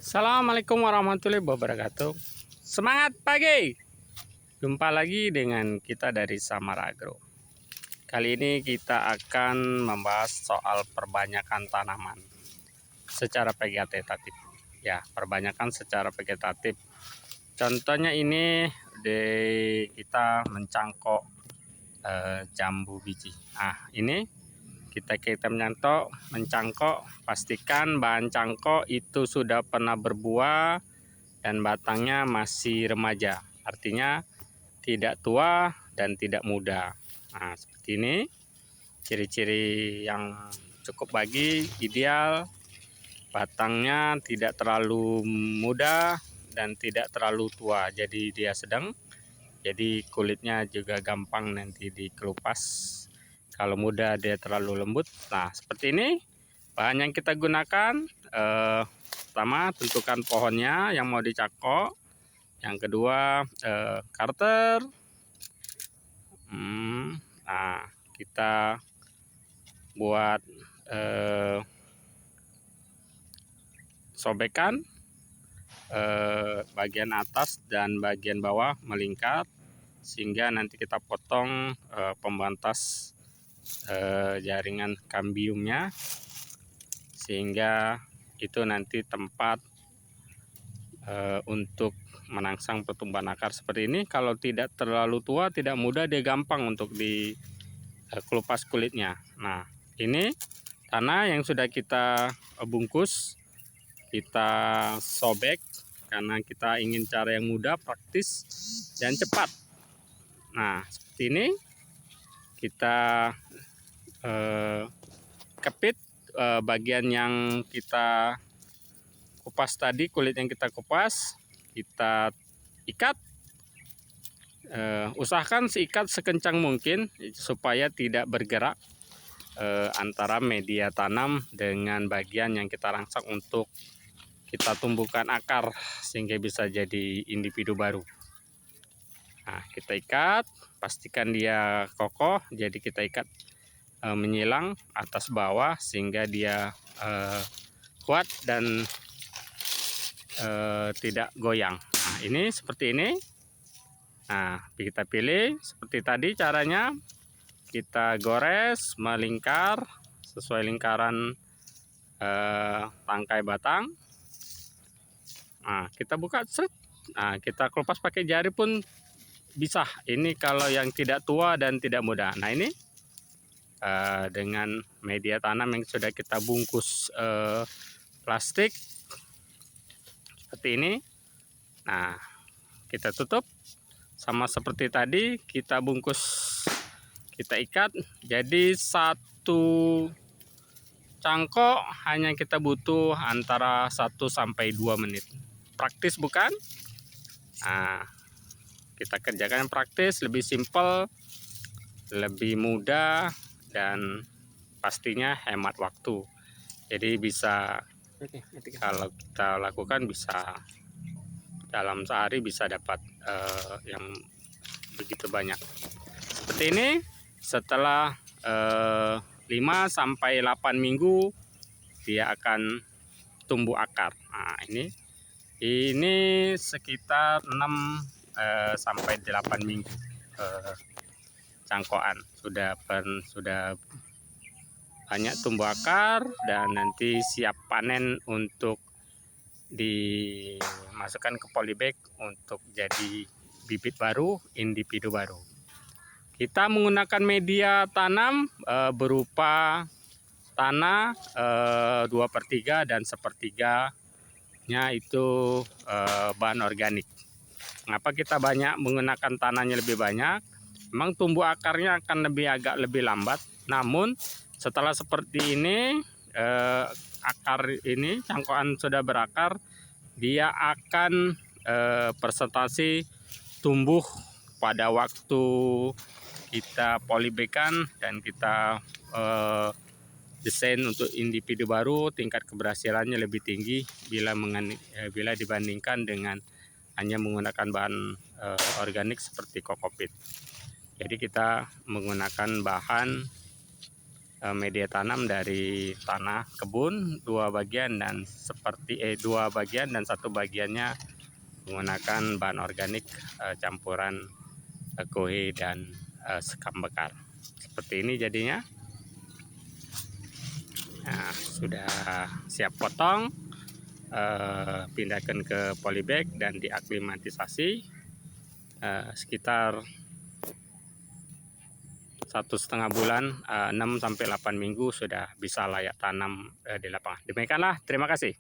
Assalamualaikum warahmatullahi wabarakatuh. Semangat pagi. Jumpa lagi dengan kita dari Samar Agro. Kali ini kita akan membahas soal perbanyakan tanaman secara vegetatif. Ya, perbanyakan secara vegetatif. Contohnya ini kita mencangkok jambu biji. Nah, ini kita mencangkok, pastikan bahan cangkok itu sudah pernah berbuah dan batangnya masih remaja, artinya tidak tua dan tidak muda. Nah, seperti ini ciri-ciri yang cukup ideal, batangnya tidak terlalu muda dan tidak terlalu tua, jadi dia sedang, jadi kulitnya juga gampang nanti dikelupas. Kalau muda dia terlalu lembut. Nah, seperti ini bahan yang kita gunakan. Pertama, tentukan pohonnya yang mau dicangkok. Yang kedua, karter. Nah, kita buat sobekan bagian atas dan bagian bawah melingkar, sehingga nanti kita potong pembatas jaringan kambiumnya, sehingga itu nanti tempat untuk menangsang pertumbuhan akar seperti ini. Kalau tidak terlalu tua, tidak muda, dia gampang untuk dikelupas kulitnya. Nah, ini tanah yang sudah kita bungkus, kita sobek karena kita ingin cara yang mudah, praktis, dan cepat. Nah, seperti ini kita kepit bagian yang kita kupas tadi, kulit yang kita kupas, kita ikat. Usahakan seikat sekencang mungkin supaya tidak bergerak antara media tanam dengan bagian yang kita rangsang untuk kita tumbuhkan akar sehingga bisa jadi individu baru. Nah, kita ikat, pastikan dia kokoh, jadi kita ikat menyilang atas bawah sehingga dia kuat dan tidak goyang. Nah, ini seperti ini. Nah, kita pilih seperti tadi caranya. Kita gores melingkar sesuai lingkaran tangkai batang. Nah, kita buka set. Nah, kita kelupas pakai jari pun bisa. Ini kalau yang tidak tua dan tidak muda. Nah, ini dengan media tanam yang sudah kita bungkus plastik seperti ini. Nah, kita tutup sama seperti tadi, kita bungkus, kita ikat. Jadi satu cangkok hanya kita butuh antara 1 sampai 2 menit. Praktis bukan? Nah, kita kerjakan yang praktis, lebih simpel, lebih mudah, dan pastinya hemat waktu. Jadi bisa, kalau kita lakukan bisa dalam sehari bisa dapat yang begitu banyak. Seperti ini, setelah 5 sampai 8 minggu dia akan tumbuh akar. Nah, ini sekitar 6 sampai 8 minggu cangkokan sudah banyak tumbuh akar dan nanti siap panen untuk dimasukkan ke polybag untuk jadi bibit baru, individu baru. Kita menggunakan media tanam berupa tanah 2/3 dan 1/3-nya itu bahan organik. Mengapa kita banyak menggunakan tanahnya lebih banyak? Memang tumbuh akarnya akan agak lebih lambat. Namun setelah seperti ini, akar ini cangkokan sudah berakar, dia akan presentasi tumbuh pada waktu kita polybagan dan kita desain untuk individu baru. Tingkat keberhasilannya lebih tinggi bila dibandingkan dengan hanya menggunakan bahan organik seperti kokopit. Jadi kita menggunakan bahan media tanam dari tanah kebun 2 bagian dan dua bagian dan 1 bagiannya menggunakan bahan organik campuran kohe dan sekam bakar. Seperti ini jadinya. Nah, sudah siap potong, pindahkan ke polybag dan diaklimatisasi sekitar 1,5 bulan, 6 sampai 8 minggu sudah bisa layak tanam di lapangan. Demikianlah, terima kasih.